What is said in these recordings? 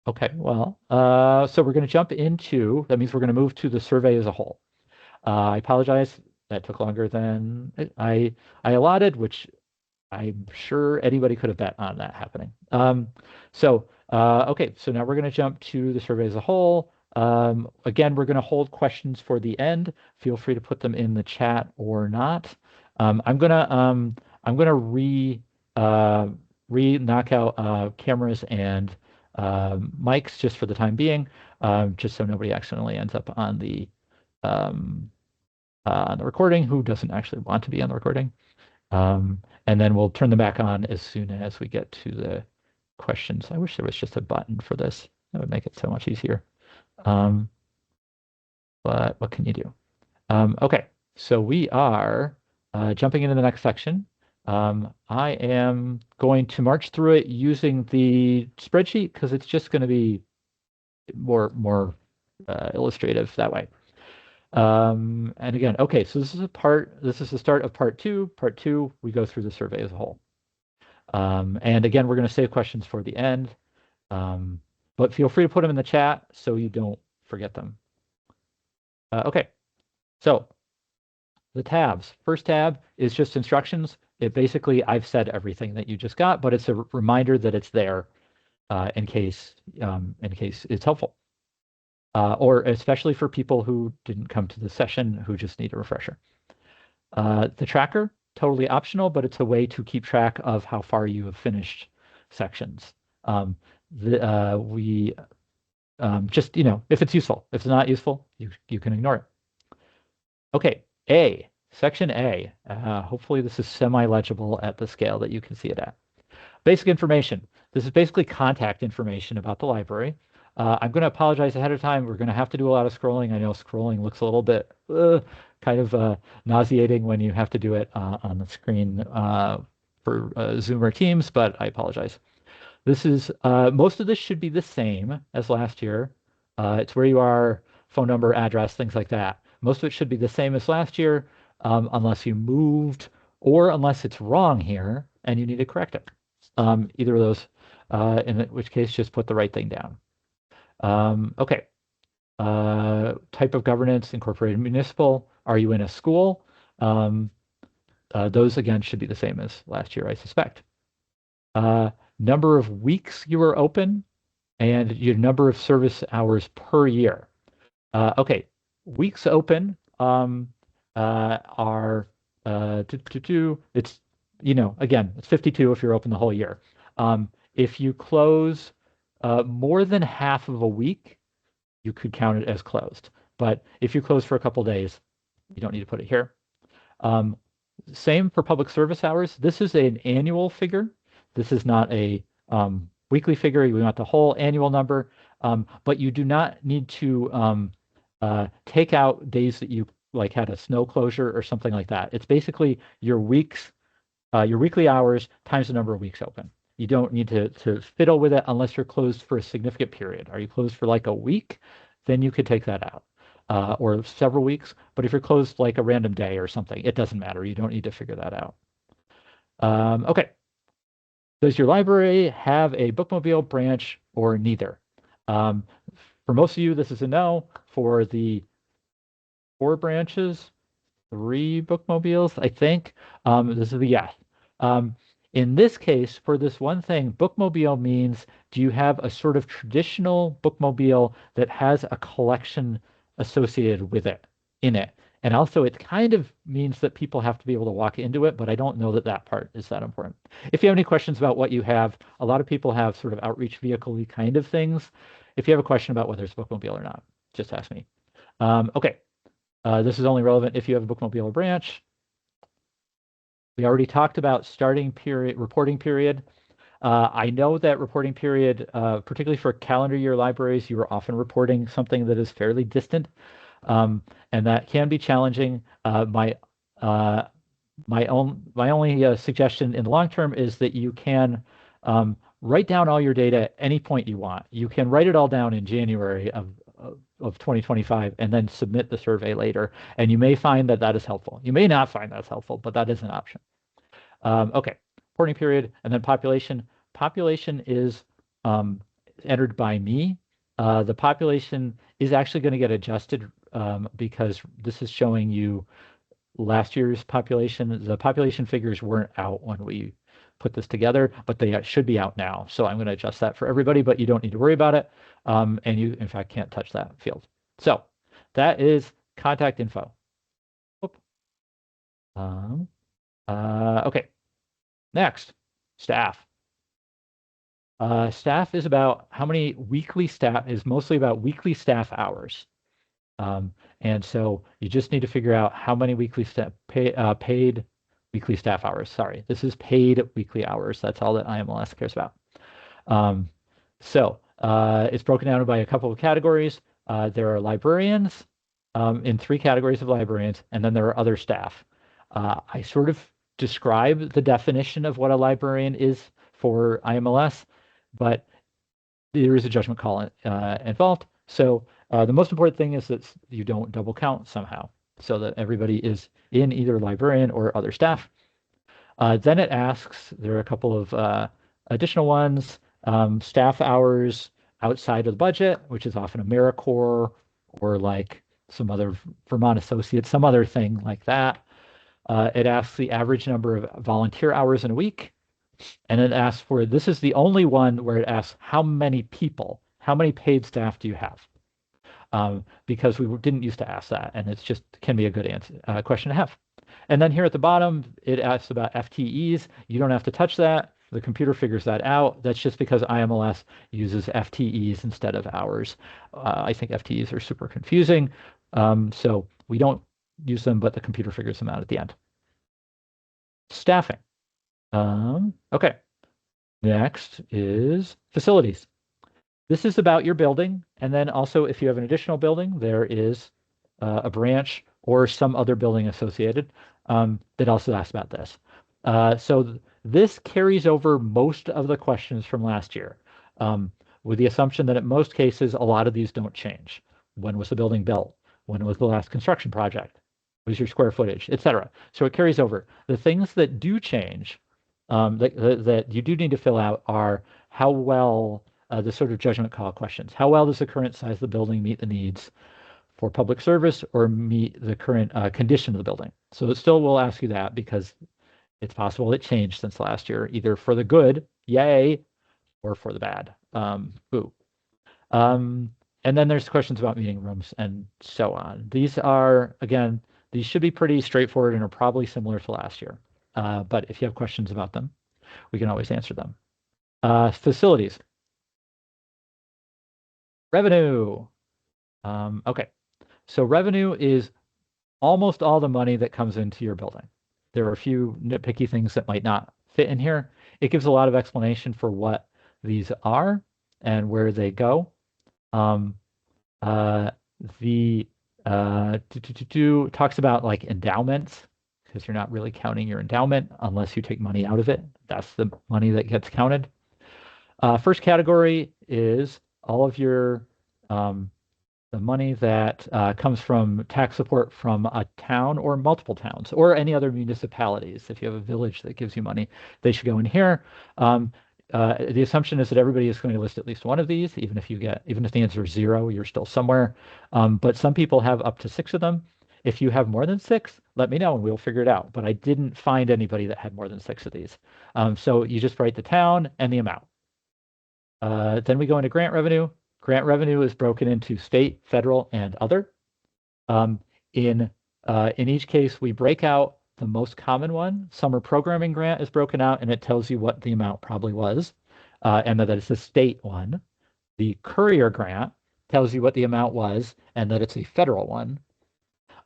Okay, well, so we're going to jump into, that means we're going to move to the survey as a whole. I apologize, that took longer than I allotted, which I'm sure anybody could have bet on that happening. Okay, so now we're going to jump to the survey as a whole. Again, we're going to hold questions for the end. Feel free to put them in the chat or not. I'm gonna uh, knock out cameras and mics just for the time being, just so nobody accidentally ends up um, on the recording who doesn't actually want to be on the recording. And then we'll turn them back on as soon as we get to the questions. I wish there was just a button for this. That would make it so much easier. Um, but what can you do? Okay, so we are jumping into the next section. I am going to march through it using the spreadsheet because it's just going to be more illustrative that way. And again, okay, so this is the start of part two. Part two, we go through the survey as a whole. And again, we're going to save questions for the end, but feel free to put them in the chat so you don't forget them. Okay, so the tabs. First tab is just instructions. It basically, I've said everything that you just got, but it's a reminder that it's there in case it's helpful. Or especially for people who didn't come to the session who just need a refresher. The tracker, totally optional, but it's a way to keep track of how far you have finished sections. We just, if it's useful. If it's not useful, you can ignore it. Okay, section A. Hopefully this is semi-legible at the scale that you can see it at. Basic information. This is basically contact information about the library. I'm going to apologize ahead of time. We're going to have to do a lot of scrolling. I know scrolling looks a little bit kind of nauseating when you have to do it on the screen for Zoom or Teams, but I apologize. This is most of this should be the same as last year. It's where you are, phone number, address, things like that. Most of it should be the same as last year, unless you moved or unless it's wrong here and you need to correct it. Either of those, in which case, just put the right thing down. Okay. Type of governance, incorporated municipal. Are you in a school? Those, again, should be the same as last year, I suspect. Number of weeks you were open and your number of service hours per year. Okay. Weeks open are it's, again, it's 52 if you're open the whole year. If you close more than half of a week, you could count it as closed. But if you close for a couple days, you don't need to put it here. Same for public service hours. This is an annual figure. This is not a weekly figure. We want the whole annual number. But you do not need to take out days that you like had a snow closure or something like that. It's basically your weeks, your weekly hours times the number of weeks open. You don't need to fiddle with it unless you're closed for a significant period. Are you closed for like a week? Then you could take that out. Or several weeks. But if you're closed like a random day or something, it doesn't matter. You don't need to figure that out. Okay. Does your library have a bookmobile branch or neither? For most of you, this is a no. For the 4 branches, 3 bookmobiles, I think, this is a yes. In this case, for this one thing, bookmobile means, do you have a sort of traditional bookmobile that has a collection associated with it, in it? And also, it kind of means that people have to be able to walk into it, but I don't know that that part is that important. If you have any questions about what you have, a lot of people have sort of outreach vehicle-y kind of things. If you have a question about whether it's bookmobile or not, just ask me. Okay, this is only relevant if you have a bookmobile branch. We already talked about starting period, reporting period. I know that reporting period, particularly for calendar year libraries, you are often reporting something that is fairly distant, and that can be challenging. My only suggestion in the long term is that you can write down all your data at any point you want. You can write it all down in January of 2025 and then submit the survey later. And you may find that that is helpful. You may not find that's helpful, but that is an option. Okay, reporting period and then population. Population is entered by me. The population is actually going to get adjusted because this is showing you last year's population. The population figures weren't out when we put this together, but they should be out now. So I'm going to adjust that for everybody, but you don't need to worry about it. And you, in fact, can't touch that field. So that is contact info. Okay. Next, staff. Staff is about how many weekly staff is mostly about weekly staff hours. And so you just need to figure out how many weekly paid weekly staff hours. Sorry, this is paid weekly hours. That's all that IMLS cares about. It's broken down by a couple of categories. There are librarians in 3 categories of librarians, and then there are other staff. I sort of describe the definition of what a librarian is for IMLS, but there is a judgment call involved. So the most important thing is that you don't double count somehow, so that everybody is in either librarian or other staff. Then it asks, there are a couple of additional ones, staff hours outside of the budget, which is often AmeriCorps or like some other Vermont Associates, some other thing like that. It asks the average number of volunteer hours in a week. And it asks for, this is the only one where it asks how many people, how many paid staff do you have? Because we didn't used to ask that, and it's just can be a good answer, question to have. And then here at the bottom, it asks about FTEs. You don't have to touch that. The computer figures that out. That's just because IMLS uses FTEs instead of hours. I think FTEs are super confusing. So we don't use them, but the computer figures them out at the end. Staffing. Okay. Next is facilities. This is about your building. And then also, if you have an additional building, there is a branch or some other building associated that also asks about this. So this carries over most of the questions from last year, with the assumption that in most cases, a lot of these don't change. When was the building built? When was the last construction project? What is your square footage, et cetera? So it carries over. The things that do change, that you do need to fill out are how well, the sort of judgment call questions. How well does the current size of the building meet the needs for public service or meet the current condition of the building? So it still will ask you that because it's possible it changed since last year, either for the good, yay, or for the bad, boo. And then there's questions about meeting rooms and so on. These are, again, these should be pretty straightforward and are probably similar to last year. But if you have questions about them, we can always answer them. Facilities. Revenue. Okay, so revenue is almost all the money that comes into your building. There are a few nitpicky things that might not fit in here. It gives a lot of explanation for what these are and where they go. Talks about like endowments, because you're not really counting your endowment unless you take money out of it. That's the money that gets counted. First category is all of your the money that comes from tax support from a town or multiple towns or any other municipalities. If you have a village that gives you money, they should go in here. The assumption is that everybody is going to list at least one of these, even if the answer is 0, you're still somewhere. But some people have up to 6 of them. If you have more than 6, let me know and we'll figure it out. But I didn't find anybody that had more than 6 of these. So you just write the town and the amount. Then we go into grant revenue. Grant revenue is broken into state, federal, and other. In each case, we break out the most common one. Summer programming grant is broken out, and it tells you what the amount probably was, and that it's a state one. The courier grant tells you what the amount was, and that it's a federal one.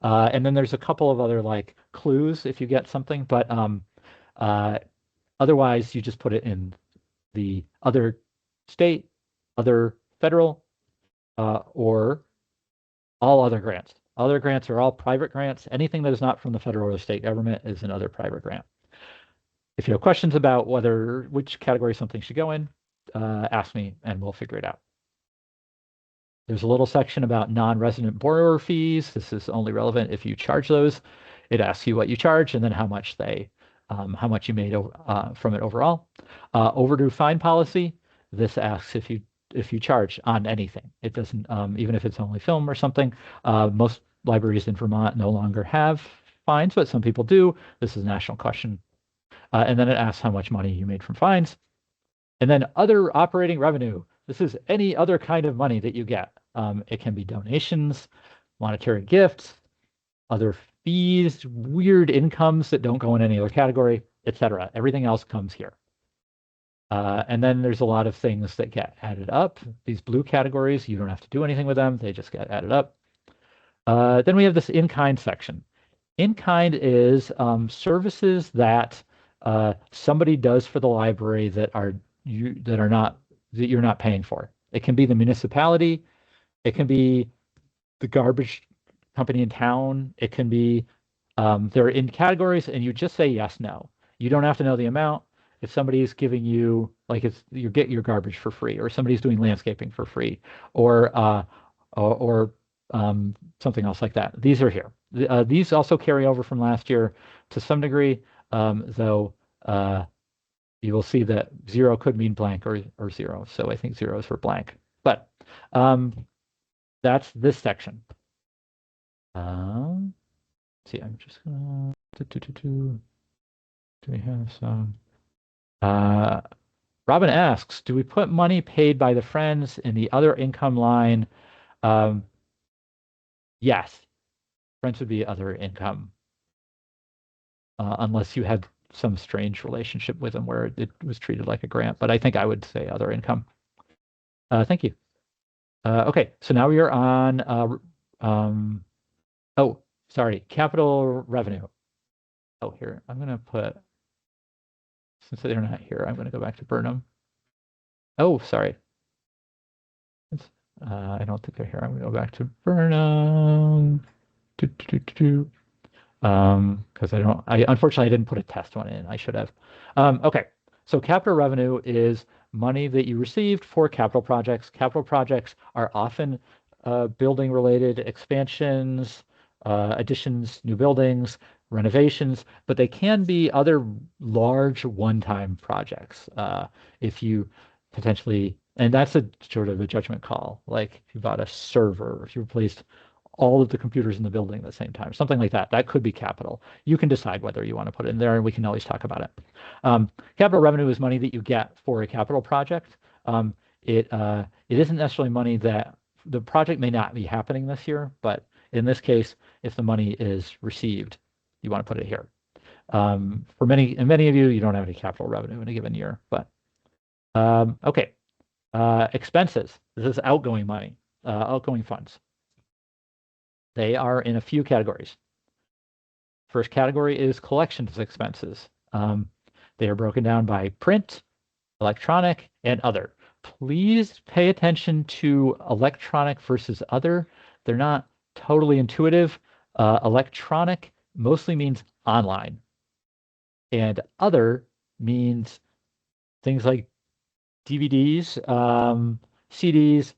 And then there's a couple of other like clues if you get something, but otherwise you just put it in the other state, other federal, or all other grants. Other grants are all private grants. Anything that is not from the federal or the state government is another private grant. If you have questions about which category something should go in, ask me and we'll figure it out. There's a little section about non-resident borrower fees. This is only relevant if you charge those. It asks you what you charge and then how much you made from it overall. Overdue fine policy. This asks if you if you charge on anything. It doesn't, even if it's only film or something. Most libraries in Vermont no longer have fines, but some people do. This is a national question. And then it asks how much money you made from fines. And then other operating revenue. This is any other kind of money that you get. It can be donations, monetary gifts, other fees, weird incomes that don't go in any other category, etc. Everything else comes here. And then there's a lot of things that get added up. These blue categories, you don't have to do anything with them. They just get added up. Then we have this in-kind section. In-kind is services that somebody does for the library that you're not paying for. It can be the municipality. It can be the garbage company in town. It can be they're in categories, and you just say yes, no. You don't have to know the amount. If somebody's giving you, like, you get your garbage for free, or somebody's doing landscaping for free, or something else like that. These are here. These also carry over from last year to some degree, though you will see that 0 could mean blank or 0. So I think 0 is for blank. But that's this section. See, I'm just gonna do we have some? Robin asks, do we put money paid by the friends in the other income line? Yes, friends would be other income, unless you had some strange relationship with them where it was treated like a grant. But I think I would say other income. Thank you. Okay, so now we are on. Oh, sorry, capital revenue. Oh, here I'm gonna put. Since they're not here, I'm going to go back to Burnham. Oh, sorry. I don't think they're here. I'm going to go back to Burnham. Because unfortunately I didn't put a test one in. I should have. Okay, so capital revenue is money that you received for capital projects. Capital projects are often building-related expansions, additions, new buildings, renovations, but they can be other large one-time projects. If you potentially, and that's a sort of a judgment call, like if you bought a server, if you replaced all of the computers in the building at the same time, something like that. That could be capital. You can decide whether you want to put it in there, and we can always talk about it. Capital revenue is money that you get for a capital project. It isn't necessarily money that the project may not be happening this year, but in this case, if the money is received, you want to put it here. For many of you, you don't have any capital revenue in a given year, but okay. Expenses. This is outgoing money, outgoing funds. They are in a few categories. First category is collections expenses. They are broken down by print, electronic, and other. Please pay attention to electronic versus other. They're not totally intuitive. Electronic mostly means online, and other means things like DVDs, CDs,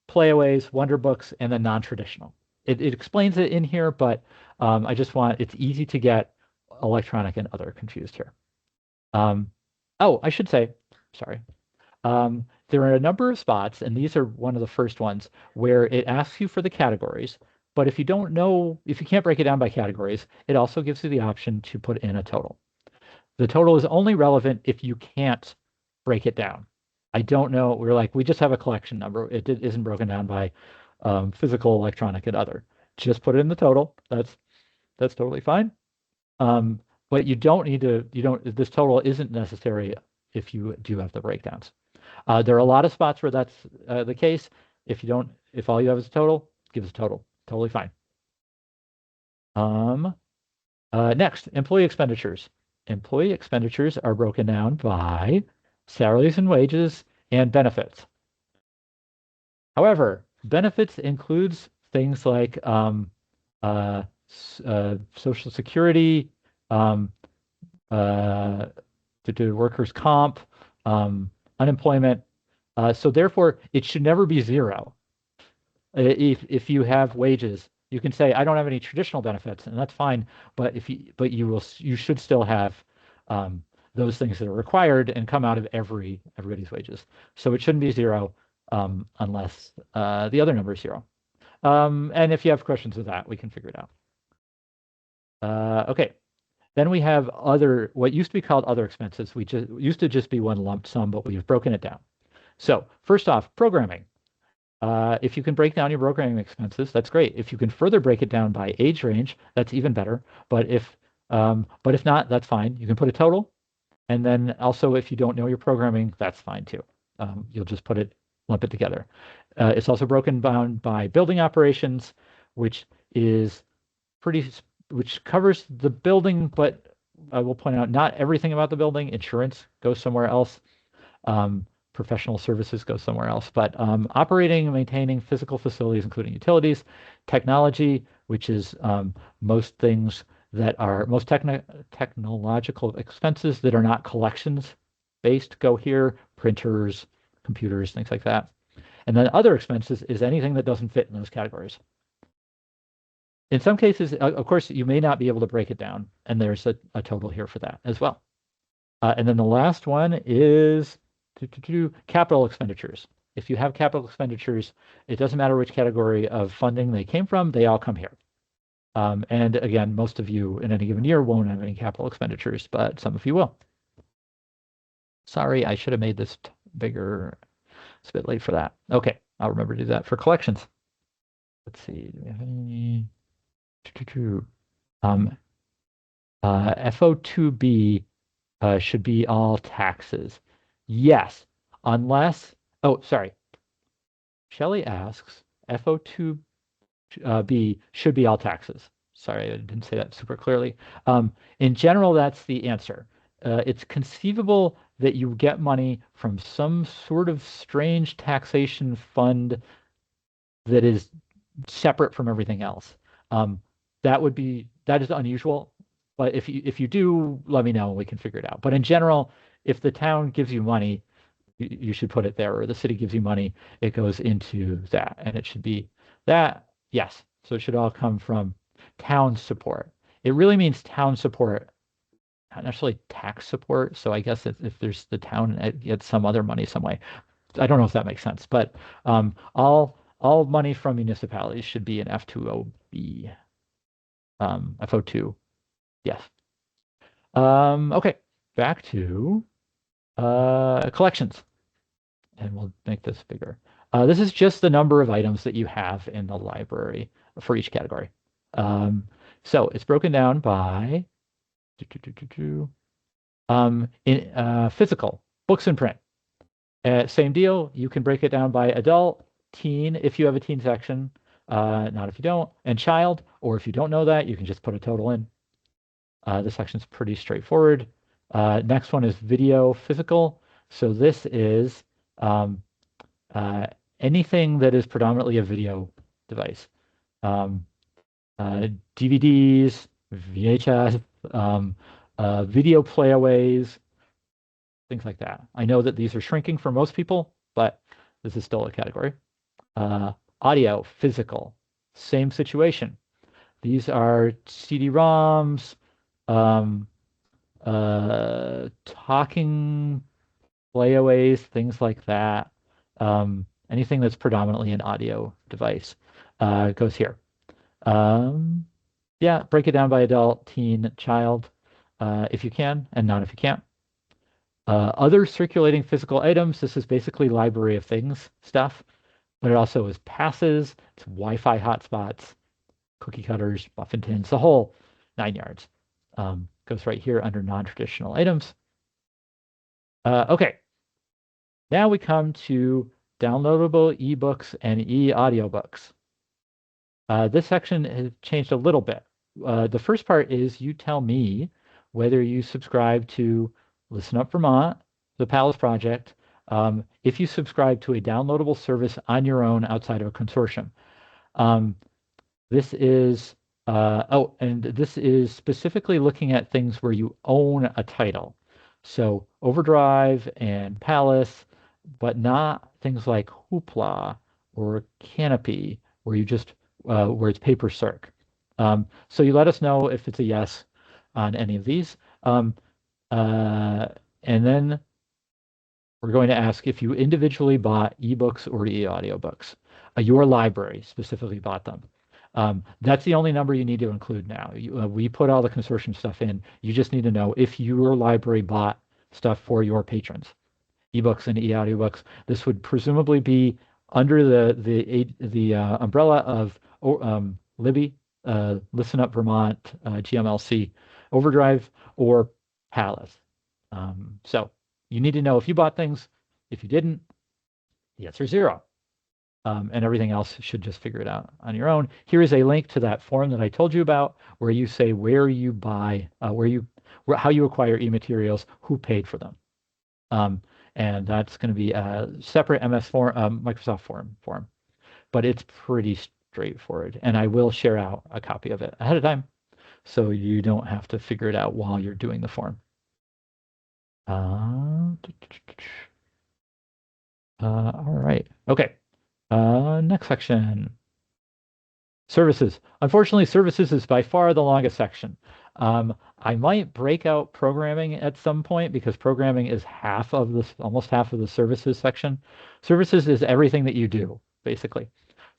playaways, wonder books, and then non-traditional. It explains it in here, but I just want, it's easy to get electronic and other confused here. Oh, I should say, sorry. There are a number of spots, and these are one of the first ones, where it asks you for the categories, but if you don't know, if you can't break it down by categories, it also gives you the option to put in a total. The total is only relevant if you can't break it down. I don't know, we just have a collection number. It isn't broken down by physical, electronic, and other. Just put it in the total. That's totally fine. But you don't need to, this total isn't necessary if you do have the breakdowns. There are a lot of spots where that's the case. If all you have is a total, give us a total. Totally fine. Next, employee expenditures. Employee expenditures are broken down by salaries and wages and benefits. However, benefits includes things like Social Security, to do workers' comp, unemployment. So therefore, it should never be 0. If you have wages, you can say I don't have any traditional benefits, and that's fine. But you should still have those things that are required and come out of everybody's wages. So it shouldn't be 0. unless the other number is 0. And if you have questions with that, we can figure it out. Okay. Then we have what used to be called other expenses. We just used to just be one lump sum, but we've broken it down. So first off, programming. If you can break down your programming expenses, that's great. If you can further break it down by age range, that's even better. But if not, that's fine. You can put a total, and then also if you don't know your programming, that's fine too. You'll just lump it together. It's also broken down by building operations, which covers the building, but I will point out not everything about the building. Insurance goes somewhere else. Professional services go somewhere else. But operating and maintaining physical facilities, including utilities, technology, which is most things that are most technological expenses that are not collections based go here, printers, computers, things like that. And then other expenses is anything that doesn't fit in those categories. In some cases, of course, you may not be able to break it down, and there's a total here for that as well. And then the last one is capital expenditures. If you have capital expenditures, it doesn't matter which category of funding they came from, they all come here. And again, most of you in any given year won't have any capital expenditures, but some of you will. Sorry, I should have made this bigger. It's a bit late for that. Okay, I'll remember to do that for collections. Let's see, do we have any? FO2B should be all taxes. Yes, unless, oh, sorry. Shelley asks, FO2B should be all taxes. Sorry, I didn't say that super clearly. In general, that's the answer. It's conceivable that you get money from some sort of strange taxation fund that is separate from everything else. That is unusual, but if you do, let me know and we can figure it out. But in general, if the town gives you money, you should put it there, or the city gives you money, it goes into that, and it should be that. Yes, so it should all come from town support. It really means town support, not necessarily tax support. So I guess if there's the town gets some other money some way, I don't know if that makes sense, but all money from municipalities should be in F2OB. FO2, yes. Okay, back to collections, and we'll make this bigger. This is just the number of items that you have in the library for each category. So it's broken down by in physical, books and print. Same deal. You can break it down by adult, teen, if you have a teen section, not if you don't, and child, or if you don't know that, you can just put a total in. This section's pretty straightforward. Next one is video physical. So this is anything that is predominantly a video device. DVDs, VHS, video playaways, things like that. I know that these are shrinking for most people, but this is still a category. Audio, physical, same situation. These are CD-ROMs, talking playaways, things like that. Anything that's predominantly an audio device goes here. Yeah, break it down by adult, teen, child, if you can, and not if you can't. Other circulating physical items, this is basically library of things stuff, but it also is passes, it's Wi-Fi hotspots, cookie cutters, muffin tins, the whole 9 yards. Goes right here under non-traditional items. Okay, now we come to downloadable ebooks and e-audiobooks. This section has changed a little bit. The first part is you tell me whether you subscribe to Listen Up Vermont, the PALAS Project, if you subscribe to a downloadable service on your own outside of a consortium. This is, and this is specifically looking at things where you own a title. So Overdrive and PALAS, but not things like Hoopla or Canopy, where you just, where it's paper circ. So you let us know if it's a yes on any of these. And then We're going to ask if you individually bought ebooks or e-audiobooks. Your library specifically bought them. That's the only number you need to include now. We put all the consortium stuff in. You just need to know if your library bought stuff for your patrons, ebooks and e-audiobooks. This would presumably be under the umbrella of Libby, Listen Up Vermont, GMLC, Overdrive, or Palace. So you need to know if you bought things. If you didn't, the answer is 0. And everything else should just figure it out on your own. Here is a link to that form that I told you about, where you say where you buy, how you acquire e-materials, who paid for them. And that's going to be a separate Microsoft form, but it's pretty straightforward. And I will share out a copy of it ahead of time, so you don't have to figure it out while you're doing the form. All right. Okay. Next section. Services. Unfortunately, services is by far the longest section. I might break out programming at some point because programming is almost half of the services section. Services is everything that you do, basically.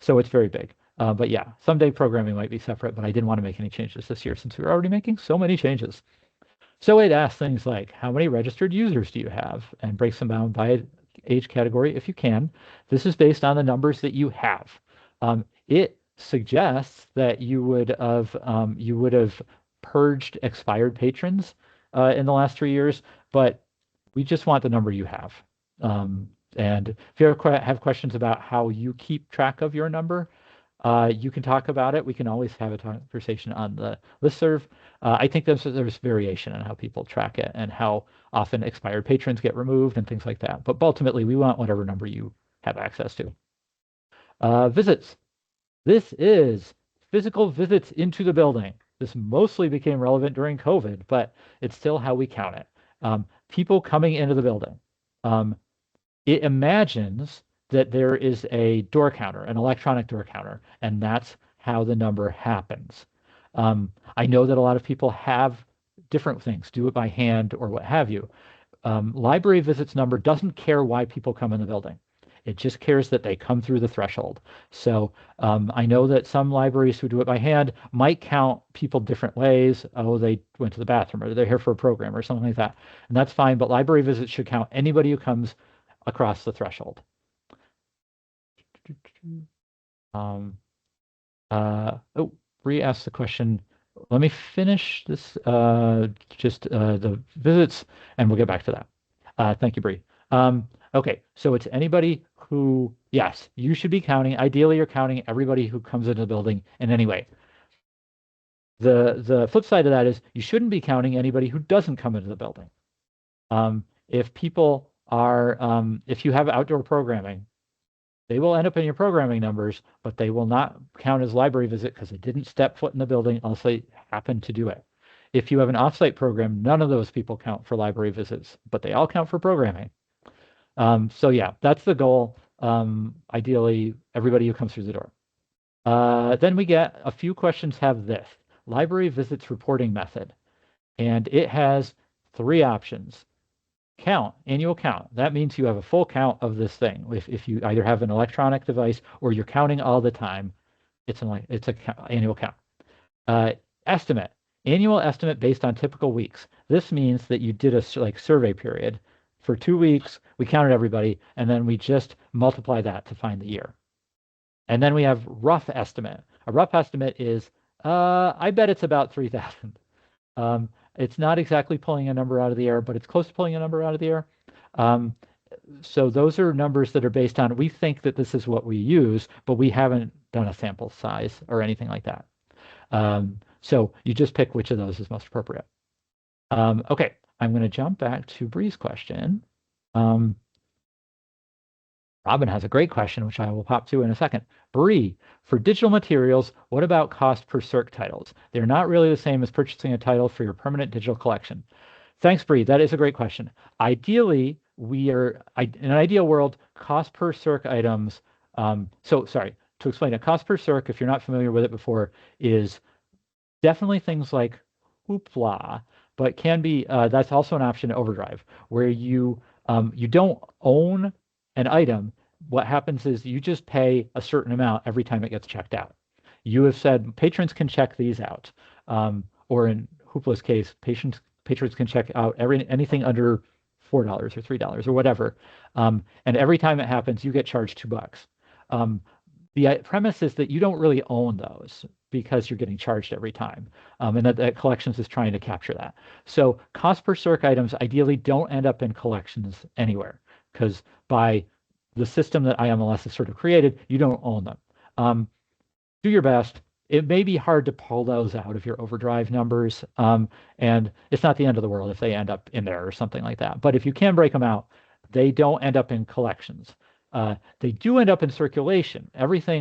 So it's very big. But yeah, someday programming might be separate, but I didn't want to make any changes this year since we were already making so many changes. So it asks things like, how many registered users do you have? And breaks them down by age category if you can. This is based on the numbers that you have. It suggests that you would have purged expired patrons in the last 3 years, but we just want the number you have. And if you have questions about how you keep track of your number, you can talk about it. We can always have a conversation on the listserv. I think there's variation on how people track it and how often expired patrons get removed and things like that. But ultimately, we want whatever number you have access to. Visits. This is physical visits into the building. This mostly became relevant during COVID, but it's still how we count it. People coming into the building. It imagines that there is a door counter, an electronic door counter, and that's how the number happens. I know that a lot of people have different things, do it by hand or what have you. Library visits number doesn't care why people come in the building. It just cares that they come through the threshold. So I know that some libraries who do it by hand might count people different ways. Oh, they went to the bathroom, or they're here for a program or something like that. And that's fine, but library visits should count anybody who comes across the threshold. Bree asked the question. Let me finish this, the visits, and we'll get back to that. Thank you, Bree. Okay, so it's anybody who, yes, you should be counting. Ideally, you're counting everybody who comes into the building in any way. The flip side of that is you shouldn't be counting anybody who doesn't come into the building. If people are, if you have outdoor programming, they will end up in your programming numbers, but they will not count as library visit because they didn't step foot in the building unless they happen to do it. If you have an offsite program, none of those people count for library visits, but they all count for programming. So yeah, that's the goal. Ideally, everybody who comes through the door. Then we get a few questions have this, library visits reporting method. And it has 3 options. Count, annual count. That means you have a full count of this thing. If you either have an electronic device or you're counting all the time, it's an annual count. Estimate, annual estimate based on typical weeks. This means that you did a survey period. For 2 weeks, we counted everybody, and then we just multiply that to find the year. And then we have rough estimate. A rough estimate is, I bet it's about 3,000. It's not exactly pulling a number out of the air, but it's close to pulling a number out of the air. So those are numbers that are based on, we think that this is what we use, but we haven't done a sample size or anything like that. So you just pick which of those is most appropriate. Okay, I'm going to jump back to Bree's question. Robin has a great question, which I will pop to in a second. Bree, for digital materials, what about cost per circ titles? They're not really the same as purchasing a title for your permanent digital collection. Thanks, Bree. That is a great question. Ideally, in an ideal world, cost per circ items. Sorry, to explain it, cost per circ, if you're not familiar with it before, is definitely things like Hoopla, but can be, that's also an option in Overdrive, where you You don't own an item. What happens is you just pay a certain amount every time it gets checked out. You have said patrons can check these out, or in Hoopla's case, patrons can check out anything under $4 or $3 or whatever. And every time it happens, you get charged $2. Um, the premise is that you don't really own those because you're getting charged every time, and that collections is trying to capture that. So cost per circ items ideally don't end up in collections anywhere because by the system that IMLS has sort of created, you don't own them. Do your best. It may be hard to pull those out of your overdrive numbers, and it's not the end of the world if they end up in there or something like that. But if you can break them out, they don't end up in collections. They do end up in circulation.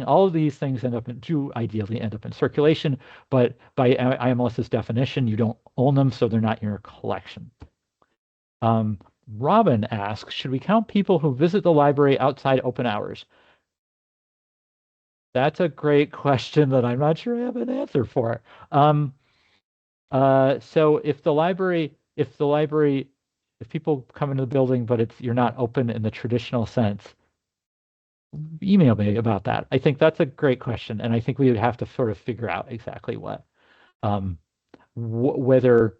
All of these things do ideally end up in circulation, but by IMLS's definition, you don't own them, so they're not in your collection. Robin asks, should we count people who visit the library outside open hours? That's a great question that I'm not sure I have an answer for. So if people come into the building, but you're not open in the traditional sense, email me about that. I think that's a great question, and I think we would have to sort of figure out exactly whether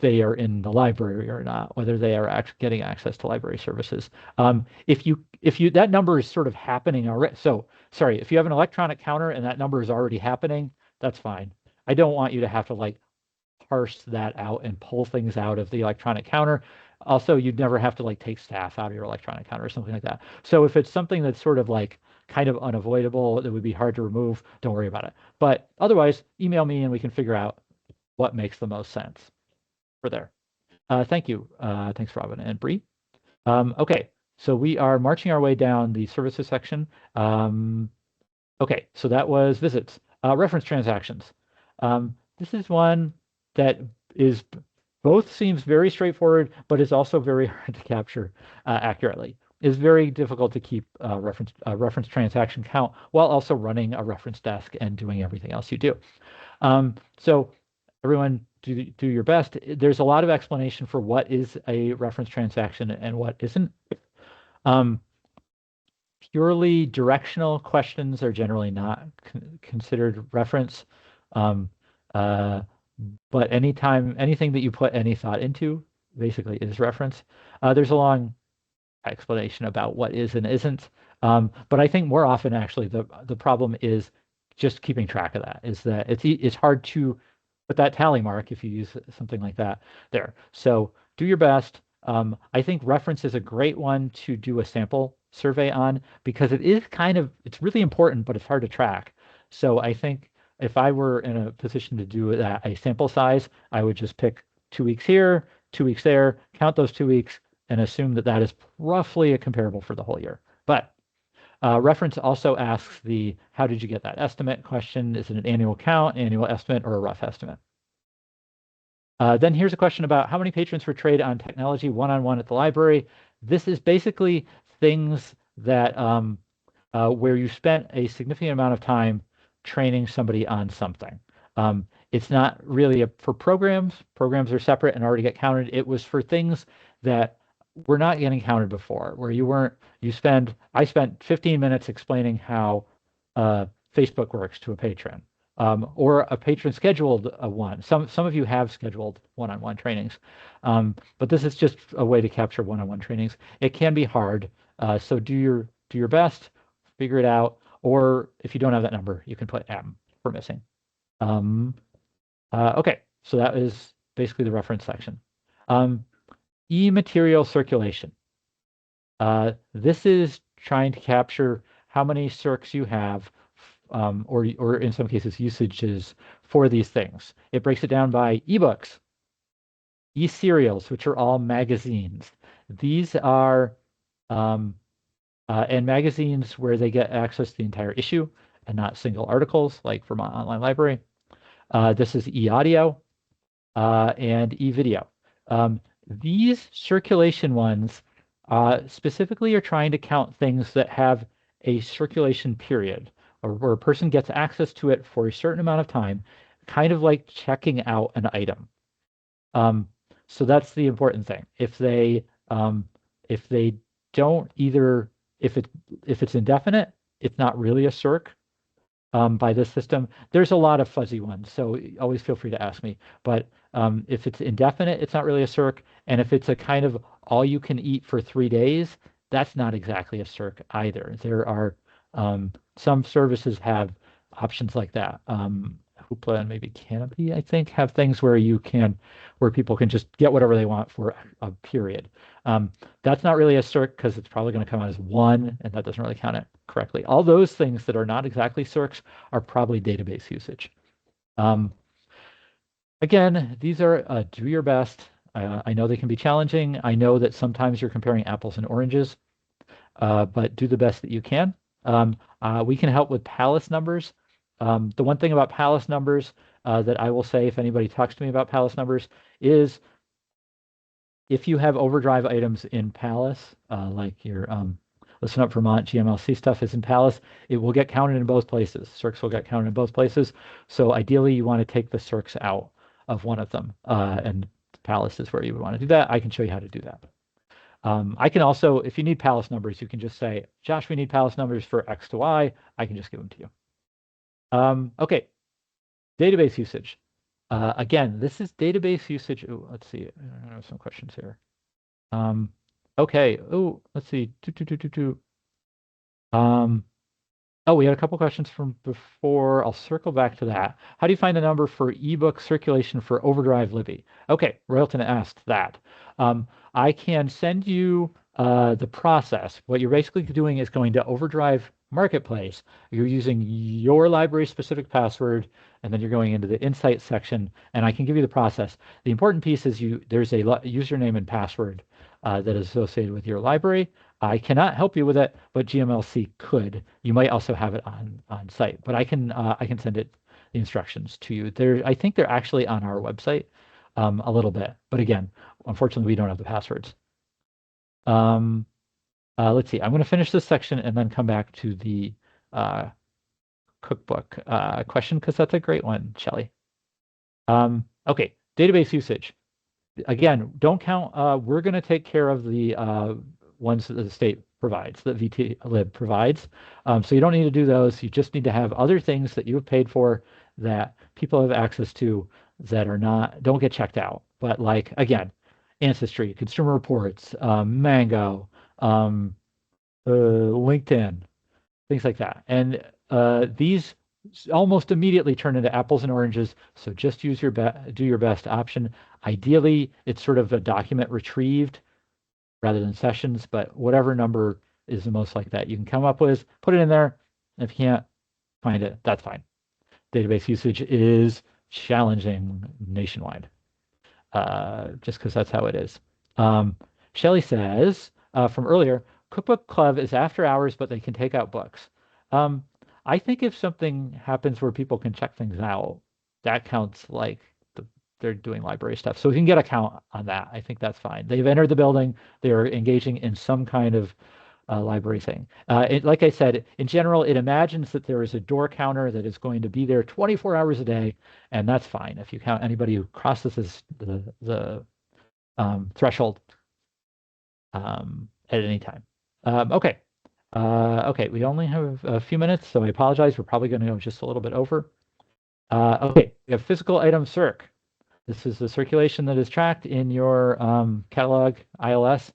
they are in the library or not, whether they are actually getting access to library services. If that number is sort of happening already, so sorry, if you have an electronic counter and that number is already happening, that's fine. I don't want you to have to parse that out and pull things out of the electronic counter. Also, you'd never have to take staff out of your electronic counter or something like that. So if it's something that's sort of kind of unavoidable, that would be hard to remove, don't worry about it. But otherwise, email me and we can figure out what makes the most sense for there. Thank you. Thanks, Robin and Bree. Okay, so we are marching our way down the services section. Okay, so that was visits. Reference transactions. This is one that seems very straightforward, but is also very hard to capture accurately. It's very difficult to keep reference transaction count while also running a reference desk and doing everything else you do. So everyone, do your best. There's a lot of explanation for what is a reference transaction and what isn't. Purely directional questions are generally not considered reference. But anything that you put any thought into basically is reference. There's a long explanation about what is and isn't. But I think more often actually the problem is just keeping track of that, is that it's hard to put that tally mark if you use something like that there. So do your best. I think reference is a great one to do a sample survey on because it's really important, but it's hard to track. So I think if I were in a position to do a sample size, I would just pick 2 weeks here, 2 weeks there, count those 2 weeks, and assume that is roughly a comparable for the whole year. But reference also asks the how did you get that estimate question. Is it an annual count, annual estimate, or a rough estimate? Then here's a question about how many patrons for trade on technology one-on-one at the library. This is basically things that where you spent a significant amount of time training somebody on something. It's not really for programs. Programs are separate and already get counted. It was for things that were not getting counted before, where I spent 15 minutes explaining how Facebook works to a patron. Or a patron scheduled one. Some of you have scheduled one-on-one trainings, but this is just a way to capture one-on-one trainings. It can be hard, so do your best, figure it out, or if you don't have that number, you can put M for missing. Okay, so that is basically the reference section. E-material circulation. This is trying to capture how many circs you have, or in some cases usages for these things. It breaks it down by ebooks, e-serials, which are all magazines. These are and magazines where they get access to the entire issue and not single articles, like Vermont Online Library. This is e-audio and e-video. These circulation ones specifically are trying to count things that have a circulation period, or where a person gets access to it for a certain amount of time, kind of like checking out an item. So that's the important thing. If they If they don't either, if it's indefinite, it's not really a circ by this system. There's a lot of fuzzy ones, so always feel free to ask me. But if it's indefinite, it's not really a circ. And if it's a kind of all you can eat for 3 days, that's not exactly a circ either. There are some services have options like that. Hoopla and maybe Canopy, I think, have things where people can just get whatever they want for a period. That's not really a circ because it's probably going to come out as one, and that doesn't really count it correctly. All those things that are not exactly circs are probably database usage. Again, these are do your best. I know they can be challenging. I know that sometimes you're comparing apples and oranges, but do the best that you can. We can help with Pallas numbers. The one thing about Pallas numbers that I will say if anybody talks to me about Pallas numbers is if you have overdrive items in Pallas, like your Listen Up Vermont GMLC stuff is in Pallas, it will get counted in both places. Circs will get counted in both places. So ideally, you want to take the circs out of one of them. And Pallas is where you would want to do that. I can show you how to do that. I can also, if you need Pallas numbers, you can just say, Josh, we need Pallas numbers for X to Y. I can just give them to you. Okay, database usage. Again, this is database usage. Ooh, let's see. I have some questions here. Okay. Oh, let's see. Oh, we had a couple questions from before. I'll circle back to that. How do you find the number for ebook circulation for Overdrive Libby? Okay, Royalton asked that. I can send you the process. What you're basically doing is going to Overdrive Marketplace. You're using your library-specific password, and then you're going into the Insight section, and I can give you the process. The important piece is there's a username and password that is associated with your library. I cannot help you with it, but GMLC could. You might also have it on site, but I can send the instructions to you. I think they're actually on our website a little bit, but again, unfortunately, we don't have the passwords. Let's see. I'm going to finish this section and then come back to the cookbook question because that's a great one, Shelley. Okay, database usage. Again, don't count. We're going to take care of the ones that the state provides, that VTlib provides. So you don't need to do those. You just need to have other things that you have paid for that people have access to that don't get checked out. But like, again, Ancestry, Consumer Reports, Mango, LinkedIn, things like that. And these almost immediately turn into apples and oranges. So just do your best option. Ideally, it's sort of a document retrieved rather than sessions, but whatever number is the most like that you can come up with, put it in there. If you can't find it, that's fine. Database usage is challenging nationwide, just because that's how it is. Shelley says from earlier, Cookbook Club is after hours, but they can take out books. I think if something happens where people can check things out, that counts like they're doing library stuff. So we can get a count on that. I think that's fine. They've entered the building. They're engaging in some kind of library thing. Like I said, in general, it imagines that there is a door counter that is going to be there 24 hours a day, and that's fine. If you count anybody who crosses the threshold at any time. Okay. Okay, we only have a few minutes, so I apologize. We're probably going to go just a little bit over. Okay, we have physical item circ. This is the circulation that is tracked in your catalog ILS.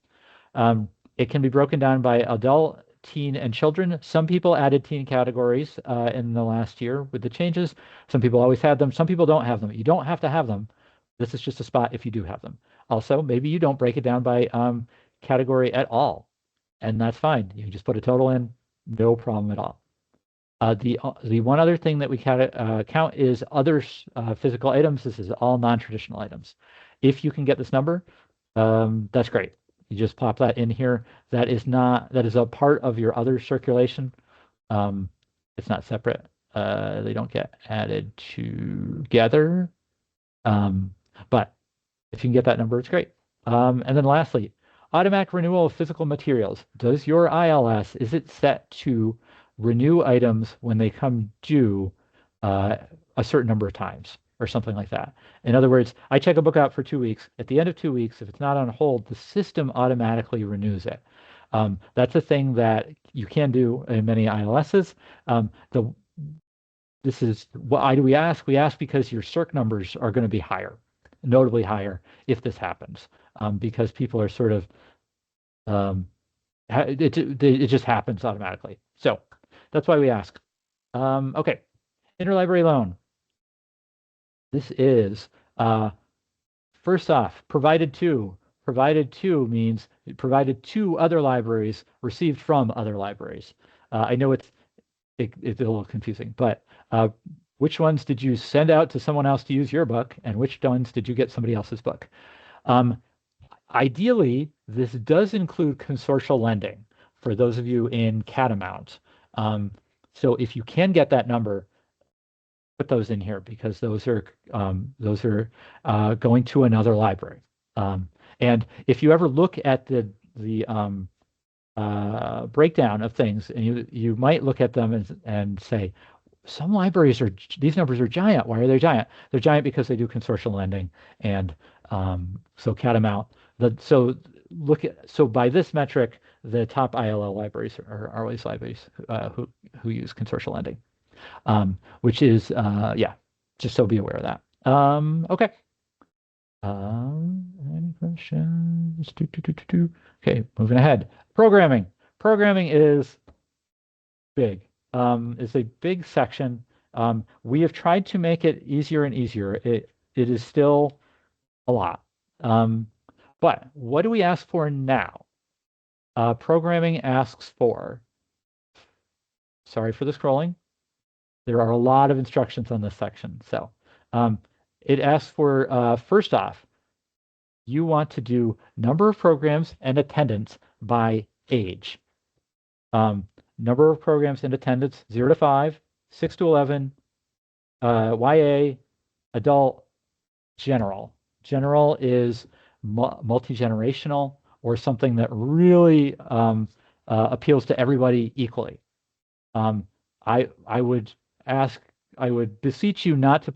It can be broken down by adult, teen, and children. Some people added teen categories in the last year with the changes. Some people always had them. Some people don't have them. You don't have to have them. This is just a spot if you do have them. Also, maybe you don't break it down by category at all, and that's fine. You can just put a total in, no problem at all. The one other thing that we count is other physical items. This is all non-traditional items. If you can get this number, that's great. You just pop that in here. That is a part of your other circulation. It's not separate. They don't get added together. But if you can get that number, it's great. And then lastly, automatic renewal of physical materials. Does your ILS, is it set to renew items when they come due a certain number of times? or something like that. In other words, I check a book out for 2 weeks. At the end of 2 weeks, if it's not on hold, the system automatically renews it. That's a thing that you can do in many ILSs. This is why do we ask? We ask because your circ numbers are going to be higher, notably higher, if this happens, because people are sort of it just happens automatically. So that's why we ask. Okay, interlibrary loan. This is first off, provided to. Provided to means provided to other libraries, received from other libraries. I know it's a little confusing, but which ones did you send out to someone else to use your book, and which ones did you get somebody else's book? Ideally, this does include consortial lending for those of you in Catamount. So if you can get that number, put those in here because those are going to another library. And if you ever look at the breakdown of things, and you might look at them and say, some libraries these numbers are giant. Why are they giant? They're giant because they do consortial lending, and so Catamount. So by this metric, the top ILL libraries are always libraries who use consortial lending, which is yeah, just so be aware of that. Okay. Any questions? Okay, moving ahead. Programming. Programming is big. It's a big section. We have tried to make it easier and easier. It is still a lot. But what do we ask for now? Programming asks for, sorry for the scrolling. There are a lot of instructions on this section. So it asks for, first off, you want to do number of programs and attendance by age. Number of programs in attendance, 0 to 5, 6 to 11, YA, adult, general. General is multi-generational or something that really appeals to everybody equally. I would beseech you not to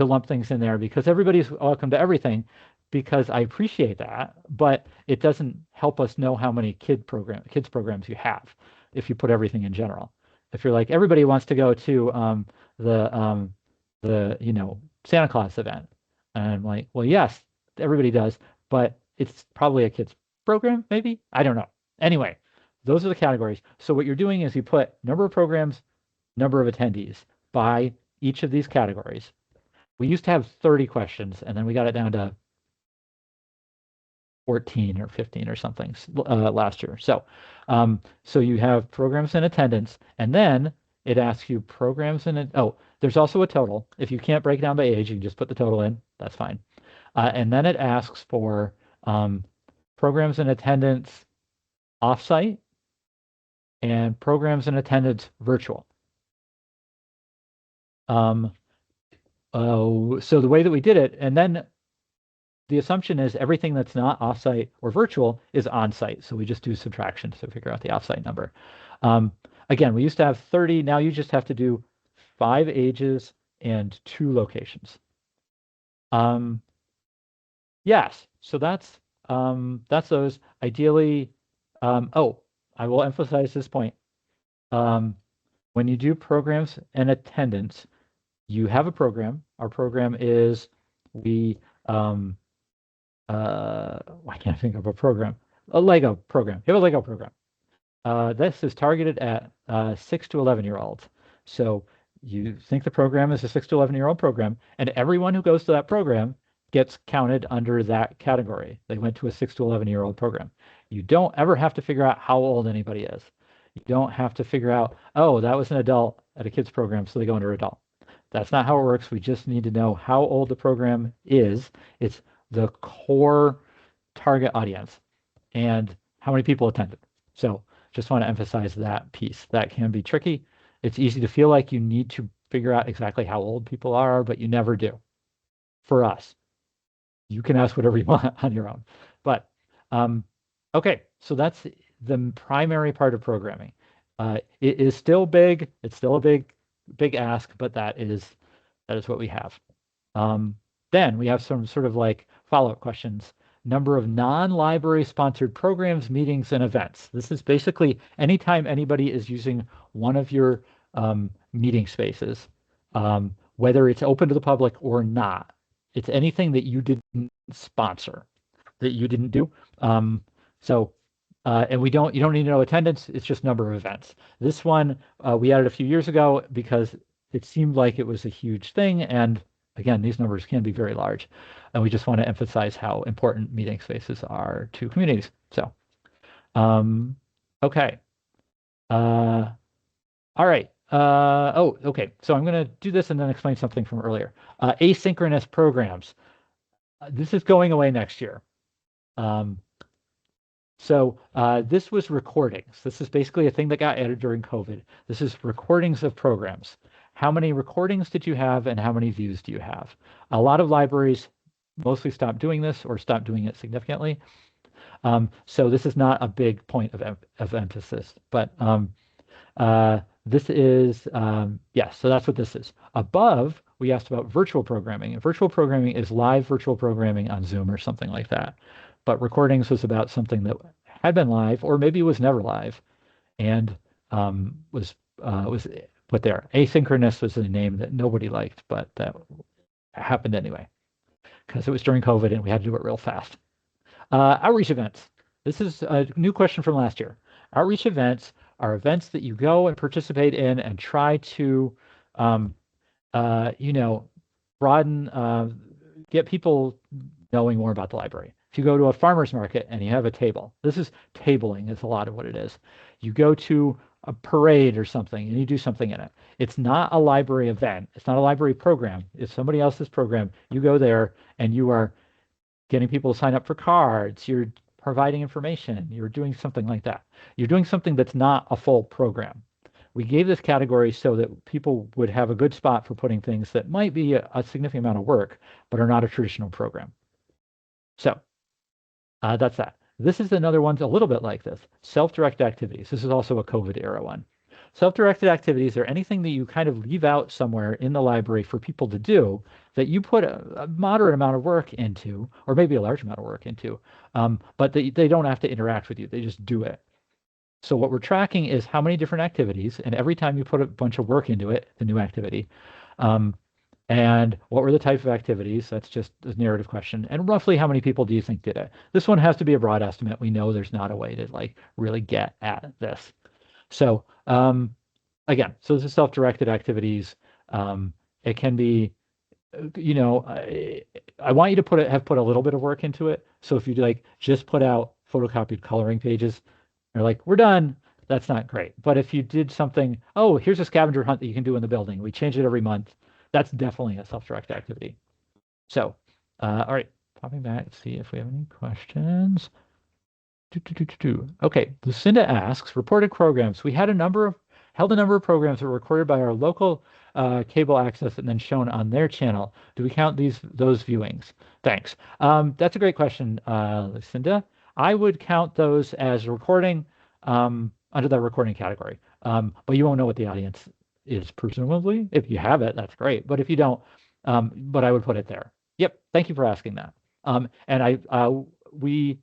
lump things in there because everybody's welcome to everything, because I appreciate that, but it doesn't help us know how many kids programs you have if you put everything in general. If you're like, everybody wants to go to the Santa Claus event, and I'm like, well, yes, everybody does, but it's probably a kids program, maybe? I don't know. Anyway, those are the categories. So what you're doing is you put number of programs, number of attendees by each of these categories. We used to have 30 questions, and then we got it down to 14 or 15 or something last year. So you have programs in attendance, and then it asks you programs in there's also a total. If you can't break down by age, you can just put the total in. That's fine. And then it asks for programs in attendance offsite and programs in attendance virtual. So the way that we did it, and then the assumption is everything that's not offsite or virtual is onsite. So we just do subtraction to figure out the offsite number. Again, we used to have 30. Now you just have to do 5 ages and 2 locations. Yes, so that's those. Ideally, I will emphasize this point. When you do programs and attendance, you have a program. Our program is why can't I think of a program? A Lego program. You have a Lego program. This is targeted at 6 to 11-year-olds. So you think the program is a 6 to 11-year-old program, and everyone who goes to that program gets counted under that category. They went to a 6 to 11-year-old program. You don't ever have to figure out how old anybody is. You don't have to figure out, oh, that was an adult at a kids program, so they go under adult. That's not how it works. We just need to know how old the program is. It's the core target audience and how many people attended. So just want to emphasize that piece. That can be tricky. It's easy to feel like you need to figure out exactly how old people are, but you never do. For us, you can ask whatever you want on your own. But okay, so that's the primary part of programming. It is still big. It's still a big ask, but that is That is what we have. Then we have some sort of like follow-up questions. Number of non-library sponsored programs, meetings, and events. This is basically anytime anybody is using one of your meeting spaces, whether it's open to the public or not. It's anything that you didn't sponsor, that you didn't do. And you don't need to know attendance. It's just number of events. This one we added a few years ago because it seemed like it was a huge thing. And again, these numbers can be very large. And we just want to emphasize how important meeting spaces are to communities. So, okay. All right. Okay. So I'm going to do this and then explain something from earlier. Asynchronous programs. This is going away next year. This was recordings. This is basically a thing that got added during COVID. This is recordings of programs. How many recordings did you have and how many views do you have? A lot of libraries mostly stopped doing this or stopped doing it significantly. So this is not a big point of emphasis, but this is, yes, so that's what this is. Above, we asked about virtual programming. And virtual programming is live virtual programming on Zoom or something like that. But recordings was about something that had been live or maybe was never live and was put there. Asynchronous was a name that nobody liked, but that happened anyway because it was during COVID and we had to do it real fast. Outreach events. This is a new question from last year. Outreach events are events that you go and participate in and try to, broaden, get people knowing more about the library. If you go to a farmer's market and you have a table, this is tabling is a lot of what it is. You go to a parade or something and you do something in it. It's not a library event. It's not a library program. It's somebody else's program. You go there and you are getting people to sign up for cards. You're providing information. You're doing something like that. You're doing something that's not a full program. We gave this category so that people would have a good spot for putting things that might be a significant amount of work, but are not a traditional program. So that's that. This is another one a little bit like this. Self-directed activities. This is also a COVID era one. Self-directed activities are anything that you kind of leave out somewhere in the library for people to do that you put a moderate amount of work into, or maybe a large amount of work into, but they don't have to interact with you. They just do it. So what we're tracking is how many different activities, and every time you put a bunch of work into it, the new activity, and what were the type of activities? That's just a narrative question. And roughly how many people do you think did it? This one has to be a broad estimate. We know there's not a way to like really get at this. So again, so this is self-directed activities. It can be, I want you to have put a little bit of work into it. So if you like just put out photocopied coloring pages, you're like, we're done. That's not great. But if you did something, oh, here's a scavenger hunt that you can do in the building. We change it every month. That's definitely a self-directed activity. So, all right, popping back to see if we have any questions. Okay, Lucinda asks, reported programs. We had held a number of programs that were recorded by our local cable access and then shown on their channel. Do we count those viewings? Thanks. That's a great question, Lucinda. I would count those as recording under the recording category, but you won't know what the audience is, presumably. If you have it, that's great. But if you don't, but I would put it there. Yep. Thank you for asking that. And we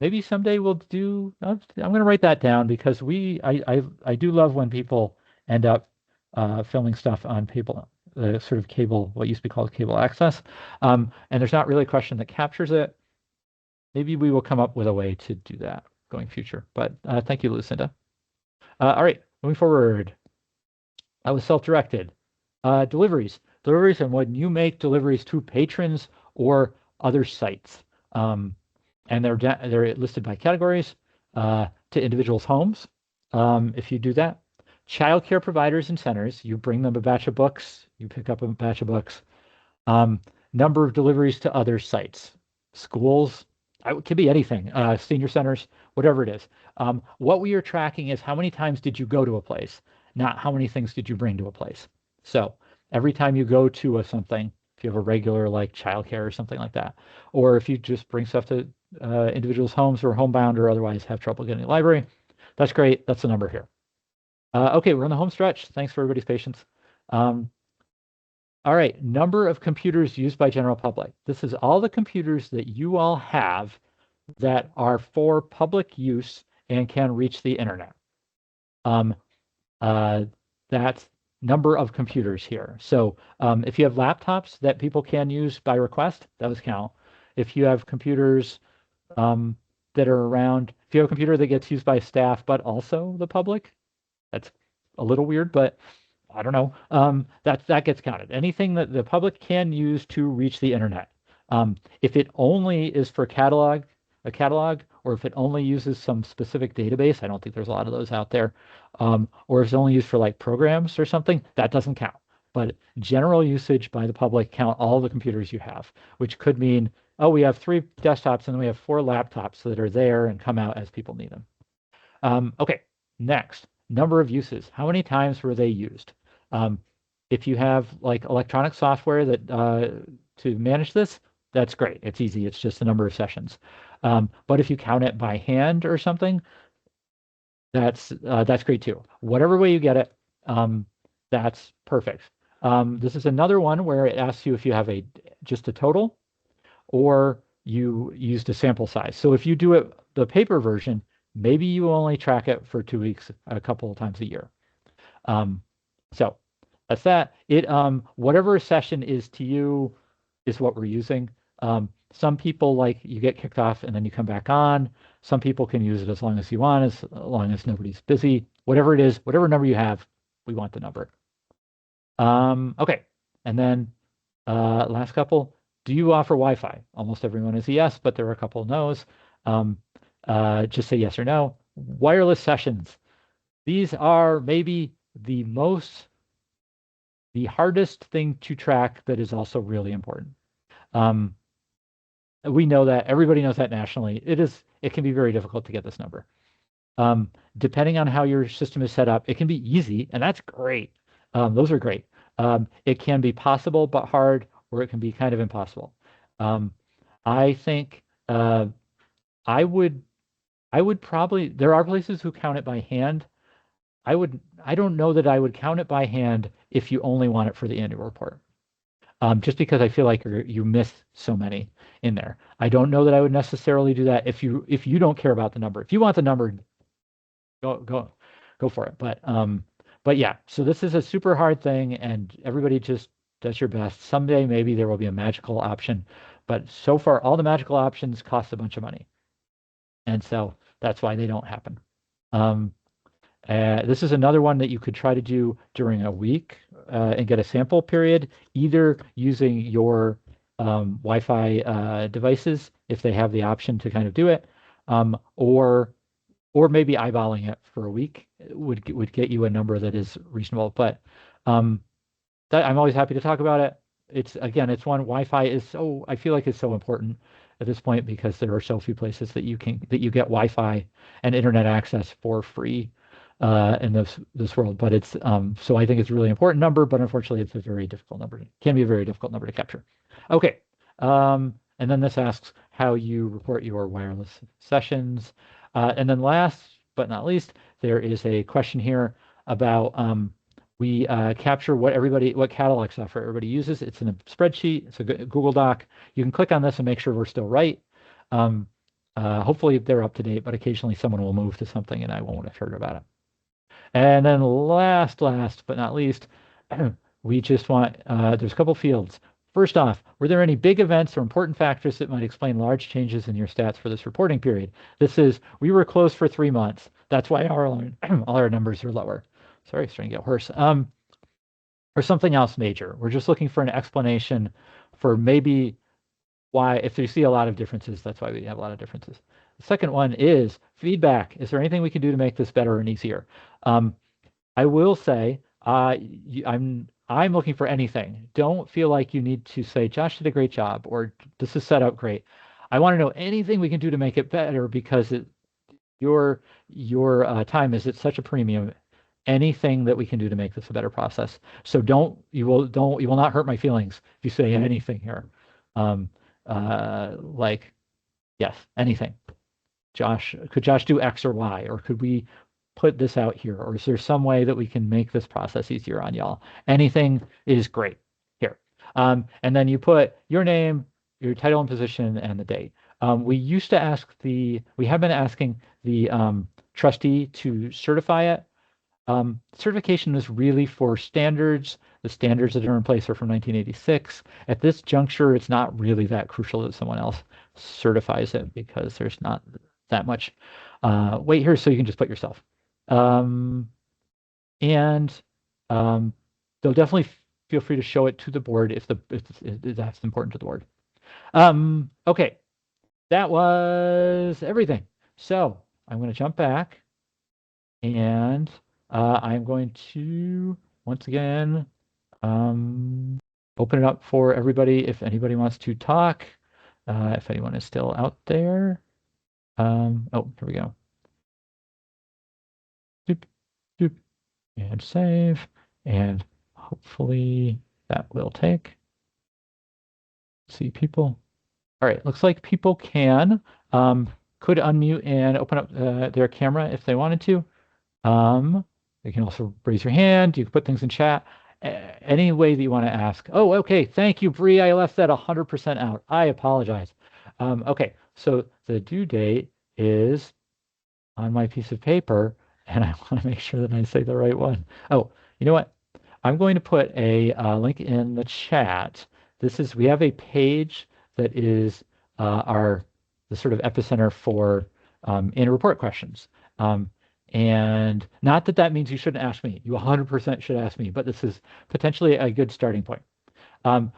maybe someday we'll do. I'm going to write that down because I do love when people end up filming stuff on cable, sort of cable, what used to be called cable access. And there's not really a question that captures it. Maybe we will come up with a way to do that going future. But thank you, Lucinda. All right, moving forward. That was self-directed. Deliveries and when you make deliveries to patrons or other sites. And they're listed by categories to individuals' homes. If you do that. Childcare providers and centers, you bring them a batch of books, you pick up a batch of books. Number of deliveries to other sites. Schools, it could be anything, senior centers, whatever it is. What we are tracking is how many times did you go to a place, not how many things did you bring to a place. So every time you go to something, if you have a regular like childcare or something like that, or if you just bring stuff to individuals' homes who are homebound or otherwise have trouble getting to the library, that's great. That's the number here. Okay, we're on the home stretch. Thanks for everybody's patience. All right, number of computers used by general public. This is all the computers that you all have that are for public use and can reach the internet. Um, that's number of computers here. So if you have laptops that people can use by request, those count. If you have computers um, that are around, if you have a computer that gets used by staff but also the public, that's a little weird, but I don't know. That gets counted. Anything that the public can use to reach the internet. If it only is for a catalog, or if it only uses some specific database, I don't think there's a lot of those out there, or if it's only used for like programs or something, that doesn't count. But general usage by the public count all the computers you have, which could mean, oh, we have 3 desktops and then we have 4 laptops that are there and come out as people need them. Okay, next, number of uses. How many times were they used? Um, if you have like electronic software that to manage this, that's great. It's easy. It's just the number of sessions. But if you count it by hand or something, that's great too. Whatever way you get it, that's perfect. This is another one where it asks you if you have just a total or you used a sample size. So if you do it the paper version, maybe you only track it for 2 weeks a couple of times a year. So that's that. Whatever a session is to you is what we're using. Some people like you get kicked off and then you come back on. Some people can use it as long as you want, as long as nobody's busy. Whatever it is, whatever number you have, we want the number. Okay, and then last couple. Do you offer Wi-Fi? Almost everyone is a yes, but there are a couple of no's. Just say yes or no. Wireless sessions. These are maybe the hardest thing to track that is also really important. We know that, everybody knows that nationally. It can be very difficult to get this number. Depending on how your system is set up, it can be easy, and that's great. Those are great. It can be possible but hard, or it can be kind of impossible. I think I would probably, there are places who count it by hand. I don't know that I would count it by hand if you only want it for the annual report. Just because I feel like you miss so many in there. I don't know that I would necessarily do that if you don't care about the number. If you want the number, go for it. But yeah, so this is a super hard thing, and everybody just does your best. Someday maybe there will be a magical option, but so far all the magical options cost a bunch of money, and so that's why they don't happen. This is another one that you could try to do during a week and get a sample period, either using your Wi-Fi devices if they have the option to kind of do it, or maybe eyeballing it for a week would get you a number that is reasonable. But I'm always happy to talk about it. It's one Wi-Fi is I feel like it's so important at this point because there are so few places that you get Wi-Fi and internet access for free in this world. But it's so I think it's a really important number, but unfortunately it's a very difficult number. It can be a very difficult number to capture. Okay. And then this asks how you report your wireless sessions. And then last but not least, there is a question here about we capture what catalog software everybody uses. It's in a spreadsheet. It's a Google Doc. You can click on this and make sure we're still right. Hopefully they're up to date, but occasionally someone will move to something and I won't have heard about it. And then last but not least, we just want, there's a couple fields. First off, were there any big events or important factors that might explain large changes in your stats for this reporting period? This is, we were closed for 3 months. That's why all our numbers are lower. Sorry, it's starting to get worse. Or something else major. We're just looking for an explanation for maybe why, if you see a lot of differences, that's why we have a lot of differences. The second one is feedback. Is there anything we can do to make this better and easier? I will say, I'm looking for anything. Don't feel like you need to say, Josh did a great job, or this is set up great. I want to know anything we can do to make it better because your time is at such a premium. Anything that we can do to make this a better process. So you will not hurt my feelings if you say anything here. Like, yes, anything. Could Josh do X or Y, or could we put this out here, or is there some way that we can make this process easier on y'all? Anything is great here. And then you put your name, your title and position, and the date. We have been asking the trustee to certify it. Certification is really for standards. The standards that are in place are from 1986. At this juncture, it's not really that crucial that someone else certifies it because there's not that much weight here, so you can just put yourself. And they'll definitely feel free to show it to the board if that's important to the board. Okay, that was everything. So I'm going to jump back and I'm going to once again open it up for everybody if anybody wants to talk, if anyone is still out there. Oh, here we go. Doop, doop, and save. And hopefully that will take. See people. All right, looks like people could unmute and open up their camera if they wanted to. You can also raise your hand. You can put things in chat. Any way that you want to ask. Oh, okay. Thank you, Bree. I left that 100% out. I apologize. Okay, so the due date is on my piece of paper, and I want to make sure that I say the right one. Oh, you know what? I'm going to put a link in the chat. We have a page that is the sort of epicenter for annual report questions. And not that that means you shouldn't ask me. You 100% should ask me, but this is potentially a good starting point.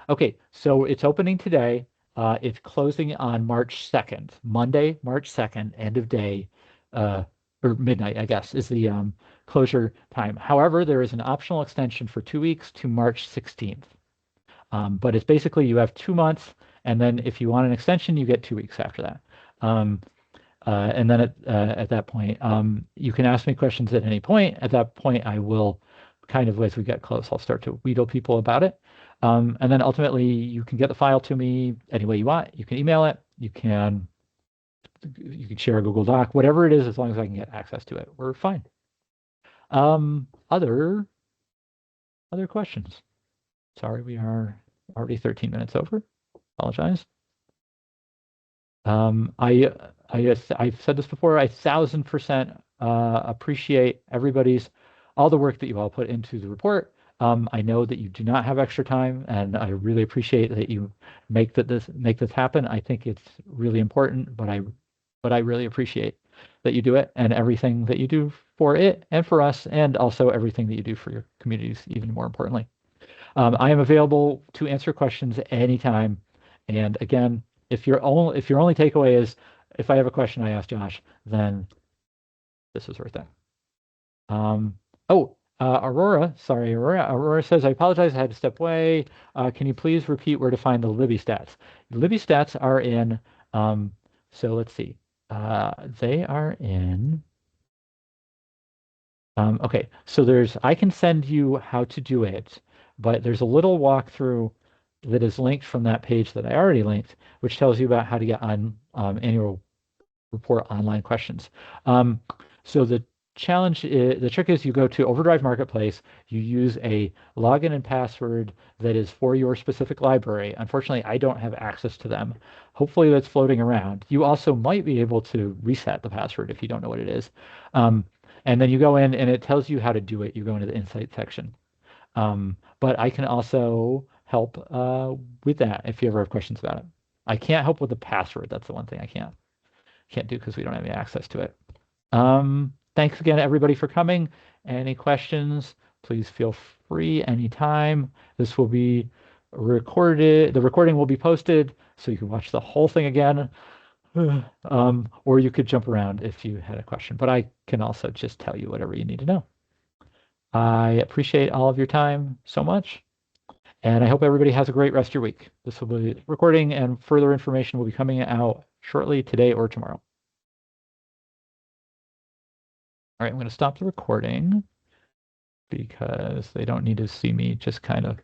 Okay, so it's opening today. It's closing on March 2nd, Monday, March 2nd, end of day, or midnight, I guess, is the closure time. However, there is an optional extension for 2 weeks to March 16th. But it's basically you have 2 months, and then if you want an extension, you get 2 weeks after that. And then at that point, you can ask me questions at any point. At that point, I will kind of, as we get close, I'll start to wheedle people about it. And then ultimately, you can get the file to me any way you want. You can email it. You can share a Google Doc, whatever it is, as long as I can get access to it. We're fine. Other questions? Sorry, we are already 13 minutes over. Apologize. I've said this before. I 1000% appreciate all the work that you all put into the report. I know that you do not have extra time, and I really appreciate that you make this happen. I think it's really important, but I really appreciate that you do it and everything that you do for it and for us, and also everything that you do for your communities, even more importantly. I am available to answer questions anytime. And again, if your only takeaway is if I have a question, I ask Josh, then this is worth it. Aurora says, I apologize, I had to step away. Can you please repeat where to find the Libby stats? Libby stats are in, so let's see. They are in, okay, so I can send you how to do it, but there's a little walkthrough that is linked from that page that I already linked, which tells you about how to get on annual report online questions. So the trick is you go to Overdrive Marketplace, you use a login and password that is for your specific library. Unfortunately, I don't have access to them. Hopefully that's floating around. You also might be able to reset the password if you don't know what it is. And then you go in and it tells you how to do it. You go into the Insight section. But I can also help with that if you ever have questions about it. I can't help with the password. That's the one thing I can't do because we don't have any access to it. Thanks again, everybody, for coming. Any questions, please feel free anytime. This will be recorded. The recording will be posted, so you can watch the whole thing again. Or you could jump around if you had a question. But I can also just tell you whatever you need to know. I appreciate all of your time so much. And I hope everybody has a great rest of your week. This will be recording, and further information will be coming out shortly today or tomorrow. All right, I'm going to stop the recording because they don't need to see me just kind of